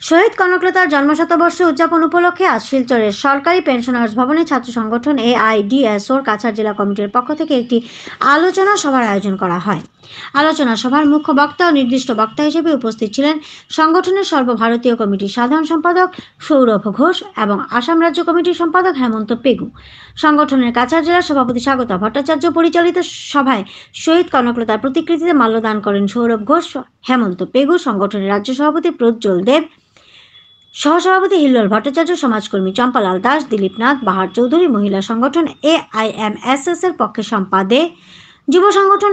শহীদ কনকলতার জন্মশতবর্ষ উদযাপন উপলক্ষে আজ শিলচরের সরকারি পেনশনার্স ভবনে ছাত্র সংগঠন AIDSOর কাছাড় জেলা কমিটির পক্ষ থেকে একটি আলোচনা সভার আয়োজন করা হয়। আলোচনা সভার মুখ্য বক্তা ও নির্দিষ্ট বক্তা হিসেবে উপস্থিত ছিলেন সংগঠনের সর্বভারতীয় কমিটির সাধারণ সম্পাদক সৌরভ ঘোষ এবং আসাম রাজ্য কমিটির সম্পাদক হেমন্ত পেগু। সংগঠনের কাছাড় জেলার সভাপতি স্বাগতা ভট্টাচার্য পরিচালিত সভায় শহীদ কনকলতার প্রতিকৃতিতে মাল্যদান করেন সৌরভ ঘোষ, হেমন্ত পেগু, সংগঠনের রাজ্য সভাপতি প্রজ্জ্বল দেব, সহসভাপতি হিল্লোল ভট্টাচার্য, সমাজকর্মী চম্পালাল দাস, দিলীপ নাথ, বাহার চৌধুরী, মহিলা সংগঠন AIMSS এর পক্ষে সম্পাদে, যুব সংগঠন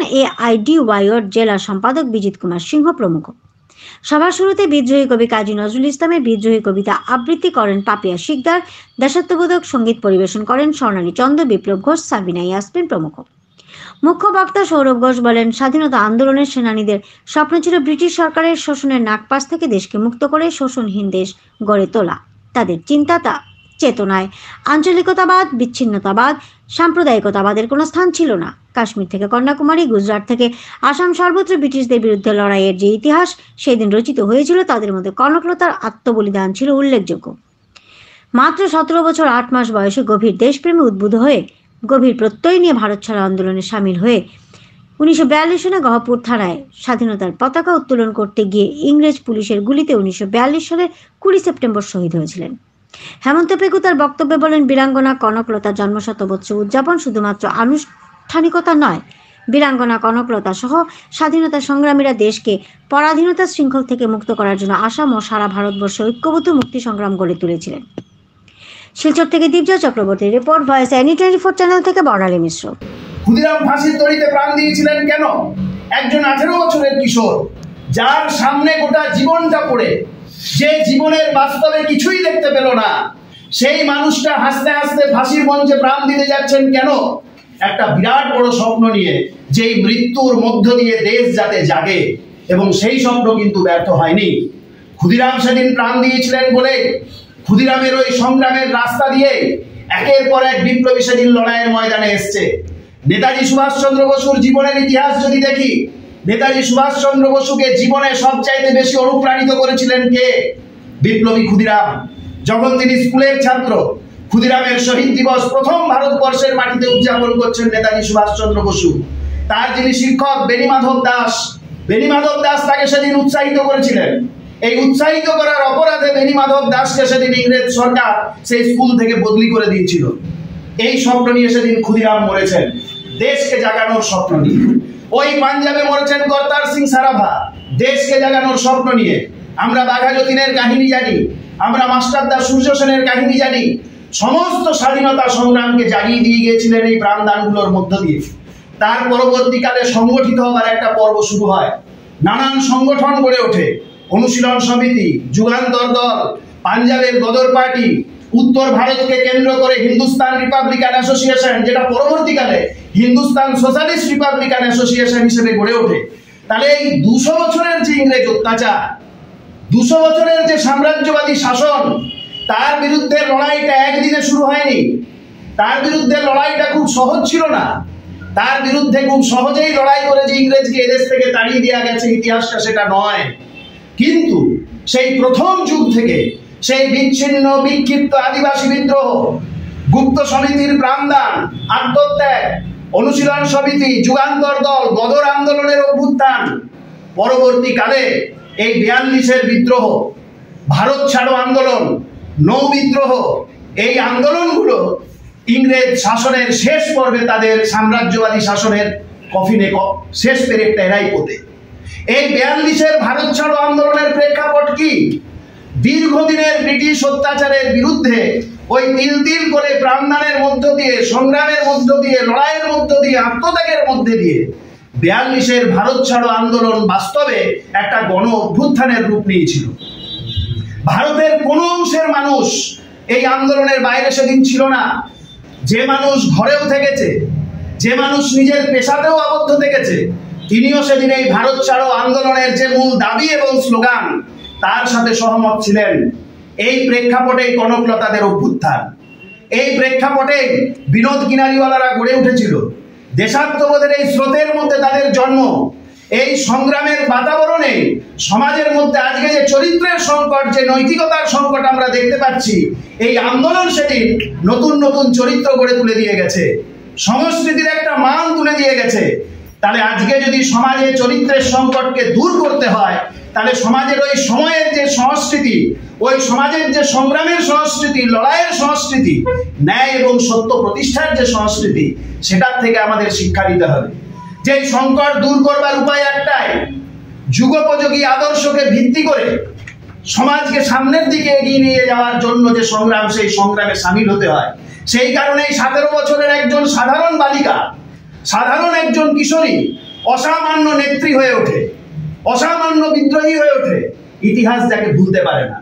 AIDYOর জেলা সম্পাদক বিজিত কুমার সিংহ প্রমুখ। সভার শুরুতে বিদ্রোহী কবি কাজী নজরুল ইসলামের বিদ্রোহী কবিতা আবৃত্তি করেন পাপিয়া শিকদার, দেশাত্মবোধক সঙ্গীত পরিবেশন করেন স্বর্ণালী চন্দ, বিপ্লব ঘোষ, সাবিনা ইয়াসমিন প্রমুখ। মুখ্য বক্তা সৌরভ ঘোষ বলেন, স্বাধীনতা আন্দোলনের সেনানীদের স্বপ্ন ছিল ব্রিটিশ সরকারের শোষণের নাগপাশ থেকে দেশকে মুক্ত করে শোষণহীন দেশ গড়ে তোলা। তাদের চেতনায় আঞ্চলিকতাবাদ, বিচ্ছিন্নতাবাদ, সাম্প্রদায়িকতাবাদের কোনো স্থান ছিল না। কাশ্মীর থেকে কন্যাকুমারী, গুজরাট থেকে আসাম, সর্বত্র ব্রিটিশদের বিরুদ্ধে লড়াইয়ের যে ইতিহাস সেদিন রচিত হয়েছিল, তাদের মধ্যে কনকলতার আত্মবলিদান ছিল উল্লেখযোগ্য। মাত্র 17 বছর 8 মাস বয়সে গভীর দেশপ্রেমে উদ্বুদ্ধ হয়ে গভীর প্রত্যয় নিয়ে ভারত ছাড়ো আন্দোলনে সামিল হয়ে 1942 সনে গহপুর থানায় স্বাধীনতার পতাকা উত্তোলন করতে গিয়ে ইংরেজ পুলিশের গুলিতে 1942 সালের 20 সেপ্টেম্বর শহীদ হয়েছিলেন। হেমন্ত পেগু তার বক্তব্যে বলেন, বীরাঙ্গনা কনকলতার জন্মশতবর্ষ উদযাপন শুধুমাত্র আনুষ্ঠানিকতা নয়, বীরাঙ্গনা কনকলতা সহ স্বাধীনতা সংগ্রামীরা দেশকে পরাধীনতার শৃঙ্খল থেকে মুক্ত করার জন্য আসাম ও সারা ভারতবর্ষে ঐক্যবদ্ধ মুক্তি সংগ্রাম গড়ে তুলেছিলেন। শিলচর থেকে Dipjoy Chakraborty report, voice NE24 channel থেকে বর্ণালী মিশ্র। ক্ষুদিরাম ফাঁসির দড়িতে প্রাণ দিয়েছিলেন কেন? একজন 18 বছরের কিশোর, যার সামনে গোটা জীবনটা পড়ে, যে জীবনের বাস্তবে কিছুই দেখতে পেল না, সেই মানুষটা হাসতে হাসতে ফাঁসির মঞ্চে প্রাণ দিতে যাচ্ছেন কেন? একটা বিরাট বড় স্বপ্ন নিয়ে, যেই মৃত্যুর মধ্য দিয়ে দেশ যাতে জাগে, এবং সেই স্বপ্ন কিন্তু ব্যর্থ হয়নি। ক্ষুদিরাম সেদিন প্রাণ দিয়েছিলেন বলে ক্ষুদিরামের ওই সংগ্রামের রাস্তা দিয়ে একের পর এক বিপ্লবী সেদিন লড়াইয়ের ময়দানে এসছে। নেতাজি সুভাষচন্দ্র বসুর জীবনের ইতিহাস যদি দেখি, নেতাজি সুভাষচন্দ্র বসুকে জীবনে সবচাইতে বেশি অনুপ্রাণিত করেছিলেন কে? বিপ্লবী ক্ষুদিরাম। যখন তিনি স্কুলের ছাত্র, ক্ষুদিরামের শহীদ দিবস প্রথম ভারতবর্ষের মাটিতে উদযাপন করছেন নেতাজি সুভাষচন্দ্র বসু। তার যিনি শিক্ষক বেণীমাধব দাস তাকে সেদিন উৎসাহিত করেছিলেন। এই উৎসাহিত করার অপরাধে বেণীমাধব দাসকে সেদিন ইংরেজ সরকার সেই স্কুল থেকে বদলি করে দিয়েছিল। এই স্বপ্ন নিয়ে সেদিন ক্ষুদিরাম মরেছেন, দেশকে জাগানোর স্বপ্ন নিয়ে। ওই পাঞ্জাবে মরেছেন কর্তার সিং সারাভা, দেশকে জাগানোর স্বপ্ন নিয়ে। আমরা বাঘা যতীনের কাহিনী জানি, আমরা মাস্টারদা সূর্য সেনের কাহিনী জানি। সমস্ত স্বাধীনতা সংগ্রামকে জাগিয়ে দিয়ে গিয়েছিলেন এই প্রাণদানগুলোর মধ্য দিয়ে। তার পরবর্তীকালে সংগঠিত হবার একটা পর্ব শুরু হয়, নানান সংগঠন গড়ে ওঠে, অনুশীলন সমিতি, যুগান্তর দল, পাঞ্জাবের গদর পার্টি, উত্তর ভারতকে কেন্দ্র করে হিন্দুস্তান রিপাবলিকান অ্যাসোসিয়েশন, যেটা পরবর্তীকালে হিন্দুস্তান সোশ্যালিস্ট রিপাবলিকান অ্যাসোসিয়েশন হিসেবে গড়ে ওঠে। তাহলে এই 200 বছরের যে ইংরেজ অত্যাচার, 200 বছরের যে সাম্রাজ্যবাদী শাসন, তার বিরুদ্ধে লড়াইটা একদিনে শুরু হয়নি। তার বিরুদ্ধে লড়াইটা খুব সহজ ছিল না। তার বিরুদ্ধে খুব সহজেই লড়াই করে যে ইংরেজকে এদেশ থেকে তাড়িয়ে দেওয়া গেছে ইতিহাসটা সেটা নয়। কিন্তু সেই প্রথম যুগ থেকে, সেই বিচ্ছিন্ন বিক্ষিপ্ত আদিবাসী বিদ্রোহ, গুপ্ত সমিতির প্রাণদান, আত্মত্যাগ, অনুশীলন সমিতি, যুগান্তর দল, গদর আন্দোলনের অভ্যুত্থান, পরবর্তীকালে এই 42-এর বিদ্রোহ, ভারত ছাড়ো আন্দোলন, নৌ বিদ্রোহ, এই আন্দোলনগুলো ইংরেজ শাসনের শেষ পর্বে তাদের সাম্রাজ্যবাদী শাসনের কফিনে শেষ পেরেকটা এরাই পোতে। এই 42-এর ভারত ছাড়ো আন্দোলনের প্রেক্ষাপট কি? দীর্ঘদিনের ব্রিটিশ অত্যাচারের বিরুদ্ধে ওই তিল তিল করে প্রাণদানের মধ্য দিয়ে, সংগ্রামের মধ্য দিয়ে, লড়াইয়ের মধ্য দিয়ে, আত্মত্যাগের মধ্যে দিয়ে 42-এর ভারত ছাড়ো আন্দোলন বাস্তবে একটা গণ অভ্যুত্থানের রূপ নিয়েছিল। ভারতের কোন অংশের মানুষ এই আন্দোলনের বাইরে সেদিন ছিল না। যে মানুষ ঘরেও থেকেছে, যে মানুষ নিজের পেশাতেও আবদ্ধ থেকেছে, তিনিও সেদিন এই ভারত ছাড়ো আন্দোলনের যে মূল দাবি এবং স্লোগান, তার সাথে সহমত ছিলেন। এই প্রেক্ষাপটে কনকলতাদের অভ্যুত্থান, এই প্রেক্ষাপটে বিনোদ কিনারিওয়ালারা গড়ে উঠেছিল। দেশাত্মবোধের এই স্রোতের মধ্যে তাদের জন্ম। এই সংগ্রামের বাতাবরণে সমাজের মধ্যে আজকে যে চরিত্রের সংকট, যে নৈতিকতার সংকট আমরা দেখতে পাচ্ছি, এই আন্দোলন সেদিন নতুন নতুন চরিত্র গড়ে তুলে দিয়ে গেছে, সংস্কৃতির একটা মান তুলে দিয়ে গেছে। তাহলে আজকে যদি সমাজে চরিত্রের সংকটকে দূর করতে হয়, তাহলে সমাজের ওই সময়ের যে সংস্কৃতি, ওই সমাজের যে সংগ্রামের সংস্কৃতি, লড়াইয়ের সংস্কৃতি, ন্যায় এবং সত্য প্রতিষ্ঠার যে সংস্কৃতি, সেটার থেকে আমাদের শিক্ষা নিতে হবে। যে সংকট দূর করবার উপায় একটাই, যুগোপযোগী আদর্শকে ভিত্তি করে সমাজকে সামনের দিকে এগিয়ে নিয়ে যাওয়ার জন্য যে সংগ্রাম, সেই সংগ্রামে সামিল হতে হয়। সেই কারণেই 17 বছরের একজন সাধারণ বালিকা, সাধারণ একজন কিশোরী অসামান্য নেত্রী হয়ে ওঠে, অসামান্য বিদ্রোহী হয়ে ওঠে। ইতিহাস যাকে ভুলতে পারে না।